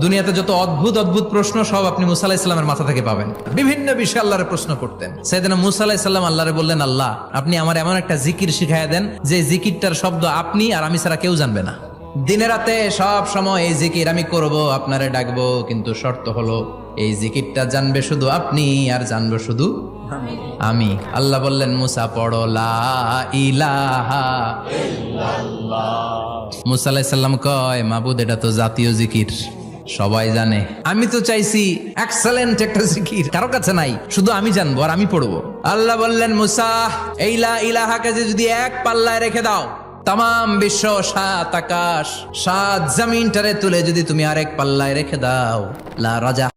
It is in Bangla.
দুনিয়াতে যত অদ্ভুত অদ্ভুত প্রশ্ন সব আপনি মুসা আলাহিস সাল্লামের মাথা থেকে পাবেন। বিভিন্ন বিষয়ে আল্লাহরে প্রশ্ন করতেন। সাইয়েদনা মুসা আলাহিস সাল্লাম আল্লাহরে বললেন, আল্লাহ আপনি আমার এমন একটা জিকির শিখাইয়া দেন যে জিকিরটার শব্দ আপনি আর আমি ছাড়া কেউ জানবে না। দিনে রাতে সব সময় এই জিকির আমি করব, আপনারে ডাকবো, কিন্তু শর্ত হলো এই জিকিরটা জানবে শুধু আপনি আর জানবো শুধু আমি। আল্লাহ বললেন, মুসা পড়ো লা ইলাহা ইল্লাল্লাহ। মুসা আলাইহিস সালাম কয়, মাবুদ এটা তো জাতীয় জিকির, সবাই জানে। আমি তো চাইছি এক্সেলেন্ট একটা জিকির, কারো কাছে নাই, শুধু আমি জানবো আর আমি পড়বো। আল্লাহ বললেন, মুসা এই লা ইলাহাকে যদি এক পাল্লায় রেখে দাও, তাম বিশ্ব, 7 আকাশ 7 জমিনটারে তুলে যদি তুমি আরেক পাল্লায় রেখে দাও, লা রাজা